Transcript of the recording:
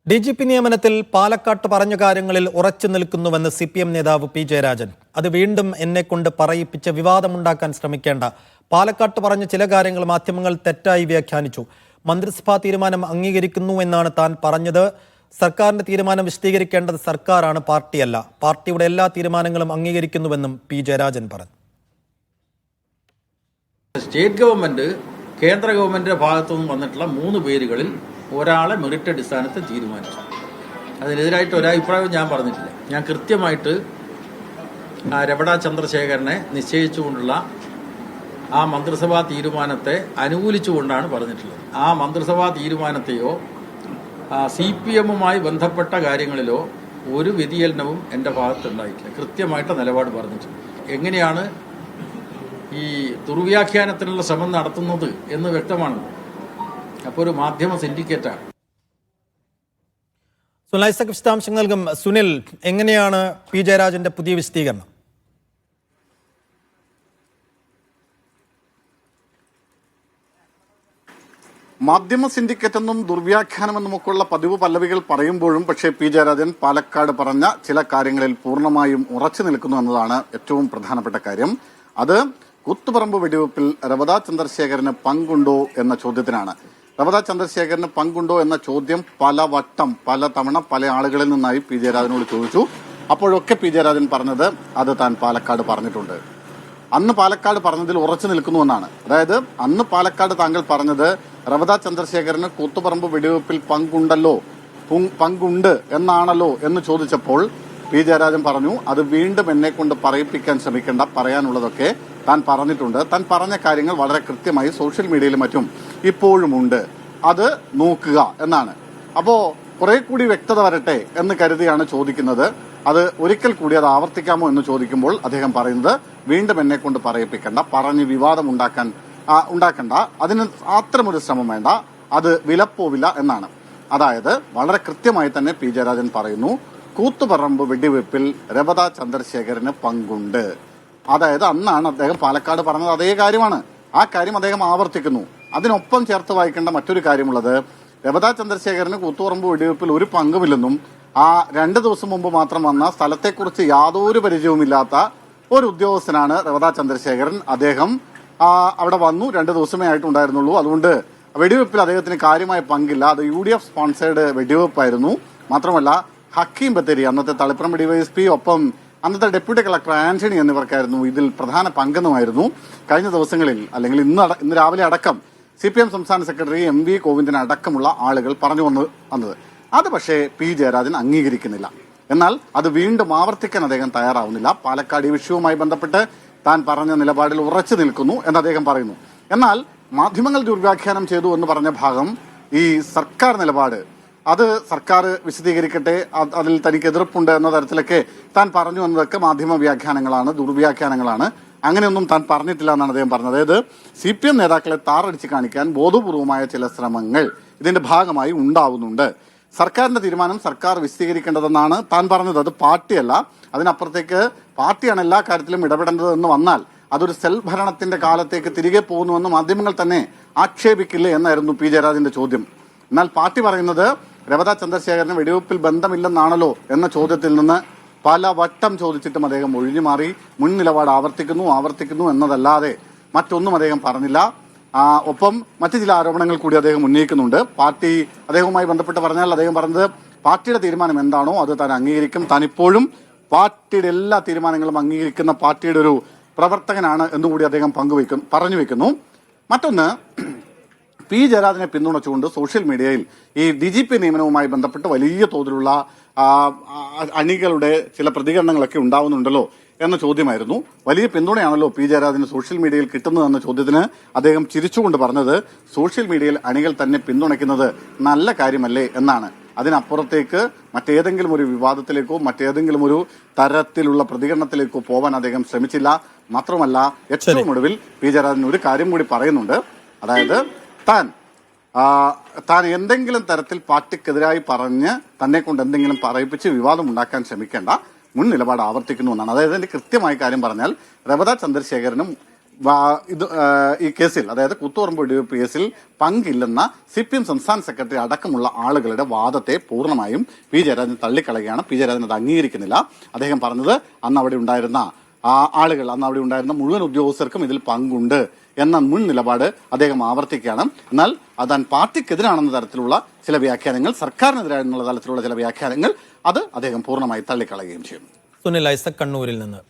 DGP നിയമനത്തിൽ പാലക്കാട്ട് പറഞ്ഞ കാര്യങ്ങളിൽ ഉറച്ചു നിൽക്കുന്നുവെന്ന് CPM നേതാവ് P. ജയരാജൻ. അത് വീണ്ടും എന്നെക്കൊണ്ട് പറയിപ്പിച്ച് വിവാദമുണ്ടാക്കാൻ ശ്രമിക്കേണ്ട. പാലക്കാട്ട് പറഞ്ഞ ചില കാര്യങ്ങൾ മാധ്യമങ്ങൾ തെറ്റായി വ്യാഖ്യാനിച്ചു. മന്ത്രിസഭാ തീരുമാനം അംഗീകരിക്കുന്നു എന്നാണ് താൻ പറഞ്ഞത്. സർക്കാരിന്റെ തീരുമാനം വിശദീകരിക്കേണ്ടത് സർക്കാരാണ്, പാർട്ടിയല്ല. പാർട്ടിയുടെ എല്ലാ തീരുമാനങ്ങളും അംഗീകരിക്കുന്നുവെന്നും P. ജയരാജൻ പറഞ്ഞു. സ്റ്റേറ്റ് ഗവൺമെന്റ് കേന്ദ്ര ഗവൺമെന്റിന്റെ ഭാഗത്തുനിന്ന് വന്നിട്ടുള്ള 3 പേരുകളിൽ ഒരാളെ മെറിറ്റ് അടിസ്ഥാനത്തിൽ തീരുമാനിച്ചു. അതിനെതിരായിട്ട് ഒരഭിപ്രായവും ഞാൻ പറഞ്ഞിട്ടില്ല. ഞാൻ കൃത്യമായിട്ട് രമണ ചന്ദ്രശേഖരനെ നിശ്ചയിച്ചുകൊണ്ടുള്ള ആ മന്ത്രിസഭാ തീരുമാനത്തെ അനുകൂലിച്ചുകൊണ്ടാണ് പറഞ്ഞിട്ടുള്ളത്. ആ മന്ത്രിസഭാ തീരുമാനത്തെയോ CPM-മായി ബന്ധപ്പെട്ട കാര്യങ്ങളിലോ ഒരു വ്യതിചലനവും എൻ്റെ ഭാഗത്തുണ്ടായിട്ടില്ല. കൃത്യമായിട്ട് നിലപാട് പറഞ്ഞിട്ടുണ്ട്. എങ്ങനെയാണ് ഈ ദുർവ്യാഖ്യാനത്തിനുള്ള ശ്രമം നടത്തുന്നത് എന്ന് വ്യക്തമാണ്. അപ്പോൾ ഒരു മാധ്യമ സിൻഡിക്കേറ്റാണ്. സുനിൽ വിശദാംശങ്ങൾ നൽകും. സുനിൽ, എങ്ങനെയാണ് P. ജയരാജന്റെ പുതിയ വിശദീകരണം? മാധ്യമ സിൻഡിക്കേറ്റെന്നും ദുർവ്യാഖ്യാനമെന്നുമൊക്കെയുള്ള പതിവ് പല്ലവികൾ പറയുമ്പോഴും പക്ഷേ P. ജയരാജൻ പാലക്കാട് പറഞ്ഞ ചില കാര്യങ്ങളിൽ പൂർണ്ണമായും ഉറച്ചു നിൽക്കുന്നു എന്നതാണ് ഏറ്റവും പ്രധാനപ്പെട്ട കാര്യം. അത് കൂത്തുപറമ്പ് വെടിവെപ്പിൽ രമണ ചന്ദ്രശേഖരന് പങ്കുണ്ടോ എന്ന ചോദ്യത്തിനാണ്. രമണ ചന്ദ്രശേഖരന് പങ്കുണ്ടോ എന്ന ചോദ്യം പല തവണ പല ആളുകളിൽ നിന്നായി P. ജയരാജനോട് ചോദിച്ചു. അപ്പോഴൊക്കെ P. ജയരാജൻ പറഞ്ഞത് അത് താൻ പാലക്കാട് പറഞ്ഞിട്ടുണ്ട്. അന്ന് പാലക്കാട് പറഞ്ഞതിൽ ഉറച്ചു നിൽക്കുന്നുവെന്നാണ്. അതായത് അന്ന് പാലക്കാട് താങ്കൾ പറഞ്ഞത് രമണ ചന്ദ്രശേഖരന് കൂത്തുപറമ്പ് വെടിവെപ്പിൽ പങ്കുണ്ട് എന്നാണല്ലോ എന്ന് ചോദിച്ചപ്പോൾ P. ജയരാജൻ പറഞ്ഞു, അത് വീണ്ടും എന്നെ കൊണ്ട് പറയിപ്പിക്കാൻ ശ്രമിക്കേണ്ട, പറയാനുള്ളതൊക്കെ താൻ പറഞ്ഞിട്ടുണ്ട്. താൻ പറഞ്ഞ കാര്യങ്ങൾ വളരെ കൃത്യമായി സോഷ്യൽ മീഡിയയിലും മറ്റും ഇപ്പോഴുമുണ്ട്, അത് നോക്കുക എന്നാണ്. അപ്പോ കുറെ കൂടി വ്യക്തത വരട്ടെ എന്ന് കരുതിയാണ് ചോദിക്കുന്നത്. അത് ഒരിക്കൽ കൂടി അത് ആവർത്തിക്കാമോ എന്ന് ചോദിക്കുമ്പോൾ അദ്ദേഹം പറയുന്നത് വീണ്ടും എന്നെ കൊണ്ട് പറയിപ്പിക്കണ്ട, പറഞ്ഞ് വിവാദം ഉണ്ടാക്കണ്ട, അതിന് അത്തരമൊരു ശ്രമം വേണ്ട, അത് വിലപ്പോവില്ല എന്നാണ്. അതായത് വളരെ കൃത്യമായി തന്നെ P. ജയരാജൻ പറയുന്നു, കൂത്തുപറമ്പ് വെടിവെപ്പിൽ രമണ ചന്ദ്രശേഖരന് പങ്കുണ്ട്. അതായത് അന്നാണ് അദ്ദേഹം പാലക്കാട് പറഞ്ഞത് അതേ കാര്യമാണ്. ആ കാര്യം അദ്ദേഹം ആവർത്തിക്കുന്നു. അതിനൊപ്പം ചേർത്ത് വായിക്കേണ്ട മറ്റൊരു കാര്യമുള്ളത്, രമണ ചന്ദ്രശേഖരന് കൂത്തുപറമ്പ് വെടിവെപ്പിൽ ഒരു പങ്കുമില്ലെന്നും ആ 2 ദിവസം മുമ്പ് മാത്രം വന്ന സ്ഥലത്തെക്കുറിച്ച് യാതൊരു പരിചയവുമില്ലാത്ത ഒരു ഉദ്യോഗസ്ഥനാണ് രമണ ചന്ദ്രശേഖരൻ. അദ്ദേഹം അവിടെ വന്നു, 2 ദിവസമേ ആയിട്ടുണ്ടായിരുന്നുള്ളൂ. അതുകൊണ്ട് വെടിവെപ്പിൽ അദ്ദേഹത്തിന് കാര്യമായ പങ്കില്ല. അത് UDF സ്പോൺസേഡ് വെടിവെപ്പായിരുന്നു. മാത്രമല്ല ഹക്കീം ബത്തേരി, അന്നത്തെ തളിപ്പറമ്പ് DYSP, ഒപ്പം അന്നത്തെ ഡെപ്യൂട്ടി കളക്ടർ ആന്റണി എന്നിവർക്കായിരുന്നു ഇതിൽ പ്രധാന പങ്കെന്നുമായിരുന്നു കഴിഞ്ഞ ദിവസങ്ങളിൽ, അല്ലെങ്കിൽ ഇന്ന് രാവിലെ അടക്കം CPM സംസ്ഥാന സെക്രട്ടറി MV ഗോവിന്ദൻ അടക്കമുള്ള ആളുകൾ പറഞ്ഞു വന്നത്. അത് പക്ഷേ P. ജയരാജൻ അംഗീകരിക്കുന്നില്ല. എന്നാൽ അത് വീണ്ടും ആവർത്തിക്കാൻ അദ്ദേഹം തയ്യാറാവുന്നില്ല. പാലക്കാട് ഈ വിഷയവുമായി ബന്ധപ്പെട്ട് താൻ പറഞ്ഞ നിലപാടിൽ ഉറച്ചു നിൽക്കുന്നു എന്ന് അദ്ദേഹം പറയുന്നു. എന്നാൽ മാധ്യമങ്ങൾ ദുർവ്യാഖ്യാനം ചെയ്തു എന്ന് പറഞ്ഞ ഭാഗം, ഈ സർക്കാർ നിലപാട്, അത് സർക്കാർ വിശദീകരിക്കട്ടെ, അതിൽ തനിക്ക് എതിർപ്പുണ്ട് എന്ന തരത്തിലൊക്കെ താൻ പറഞ്ഞു എന്നതൊക്കെ മാധ്യമ വ്യാഖ്യാനങ്ങളാണ്, ദുർവ്യാഖ്യാനങ്ങളാണ്. അങ്ങനെയൊന്നും താൻ പറഞ്ഞിട്ടില്ല എന്നാണ് അദ്ദേഹം പറഞ്ഞത്. അതായത് CPM നേതാക്കളെ താറടിച്ച് കാണിക്കാൻ ബോധപൂർവമായ ചില ശ്രമങ്ങൾ ഇതിന്റെ ഭാഗമായി ഉണ്ടാവുന്നുണ്ട്. സർക്കാരിന്റെ തീരുമാനം സർക്കാർ വിശദീകരിക്കേണ്ടതെന്നാണ് താൻ പറഞ്ഞത്. അത് പാർട്ടിയല്ല. അതിനപ്പുറത്തേക്ക് പാർട്ടിയാണ് എല്ലാ കാര്യത്തിലും ഇടപെടേണ്ടത് എന്ന് വന്നാൽ അതൊരു സെൽഫ് ഭരണത്തിന്റെ കാലത്തേക്ക് തിരികെ പോകുന്നുവെന്ന് മാധ്യമങ്ങൾ തന്നെ ആക്ഷേപിക്കില്ലേ എന്നായിരുന്നു P. ജയരാജന്റെ ചോദ്യം. എന്നാൽ പാർട്ടി പറയുന്നത് രമണ ചന്ദ്രശേഖരന് വെടിവെപ്പിൽ ബന്ധമില്ലെന്നാണല്ലോ എന്ന ചോദ്യത്തിൽ നിന്ന് പല വട്ടം ചോദിച്ചിട്ടും അദ്ദേഹം ഒഴിഞ്ഞു മാറി. മുൻ നിലപാട് ആവർത്തിക്കുന്നു എന്നതല്ലാതെ മറ്റൊന്നും അദ്ദേഹം പറഞ്ഞില്ല. ഒപ്പം മറ്റു ചില ആരോപണങ്ങൾ കൂടി അദ്ദേഹം ഉന്നയിക്കുന്നുണ്ട്. പാർട്ടി അദ്ദേഹവുമായി ബന്ധപ്പെട്ട് പറഞ്ഞാൽ അദ്ദേഹം പറഞ്ഞത് പാർട്ടിയുടെ തീരുമാനം എന്താണോ അത് താൻ അംഗീകരിക്കും, താൻ ഇപ്പോഴും പാർട്ടിയുടെ എല്ലാ തീരുമാനങ്ങളും അംഗീകരിക്കുന്ന പാർട്ടിയുടെ ഒരു പ്രവർത്തകനാണ് എന്നുകൂടി അദ്ദേഹം പറഞ്ഞു വെക്കുന്നു. മറ്റൊന്ന്, P. ജയരാജനെ പിന്തുണച്ചുകൊണ്ട് സോഷ്യൽ മീഡിയയിൽ ഈ DGP നിയമനവുമായി ബന്ധപ്പെട്ട് വലിയ തോതിലുള്ള അണികളുടെ ചില പ്രതികരണങ്ങളൊക്കെ ഉണ്ടാവുന്നുണ്ടല്ലോ എന്ന ചോദ്യമായിരുന്നു. വലിയ പിന്തുണയാണല്ലോ P. ജയരാജന് സോഷ്യൽ മീഡിയയിൽ കിട്ടുന്നതെന്ന ചോദ്യത്തിന് അദ്ദേഹം ചിരിച്ചുകൊണ്ട് പറഞ്ഞത് സോഷ്യൽ മീഡിയയിൽ അണികൾ തന്നെ പിന്തുണയ്ക്കുന്നത് നല്ല കാര്യമല്ലേ എന്നാണ്. അതിനപ്പുറത്തേക്ക് മറ്റേതെങ്കിലും ഒരു വിവാദത്തിലേക്കോ മറ്റേതെങ്കിലും ഒരു തരത്തിലുള്ള പ്രതികരണത്തിലേക്കോ പോവാൻ അദ്ദേഹം ശ്രമിച്ചില്ല. മാത്രമല്ല ഏറ്റവും ഒടുവിൽ P. ജയരാജൻ ഒരു കാര്യം കൂടി പറയുന്നുണ്ട്. അതായത് താൻ എന്തെങ്കിലും തരത്തിൽ പാർട്ടിക്കെതിരായി പറഞ്ഞ് തന്നെ കൊണ്ട് എന്തെങ്കിലും പറയിപ്പിച്ച് വിവാദം ഉണ്ടാക്കാൻ ശ്രമിക്കേണ്ട, മുൻ നിലപാട് ആവർത്തിക്കുന്നു എന്നാണ്. അതായത് എന്റെ കൃത്യമായ കാര്യം പറഞ്ഞാൽ രമണ ചന്ദ്രശേഖരനും ഈ കേസിൽ, അതായത് കൂത്തുപറമ്പ് വെടിവെപ്പ് കേസിൽ പങ്കില്ലെന്ന CPM സംസ്ഥാന സെക്രട്ടറി അടക്കമുള്ള ആളുകളുടെ വാദത്തെ പൂർണ്ണമായും പി ജയരാജൻ തള്ളിക്കളയുകയാണ്. പി ജയരാജൻ അത് അംഗീകരിക്കുന്നില്ല. അദ്ദേഹം പറഞ്ഞത് അന്ന് അവിടെ ഉണ്ടായിരുന്ന അന്ന് അവിടെ ഉണ്ടായിരുന്ന മുഴുവൻ ഉദ്യോഗസ്ഥർക്കും ഇതിൽ പങ്കുണ്ട് എന്ന മുൻ നിലപാട് അദ്ദേഹം ആവർത്തിക്കുകയാണ്. എന്നാൽ അതാൻ പാർട്ടിക്കെതിരാണെന്ന തരത്തിലുള്ള ചില വ്യാഖ്യാനങ്ങൾ, സർക്കാരിനെതിരാണെന്നുള്ള തലത്തിലുള്ള ചില വ്യാഖ്യാനങ്ങൾ, അത് അദ്ദേഹം പൂർണ്ണമായി തള്ളിക്കളയുകയും ചെയ്യും. സുനിൽ ഐസക് കണ്ണൂരിൽ നിന്ന്.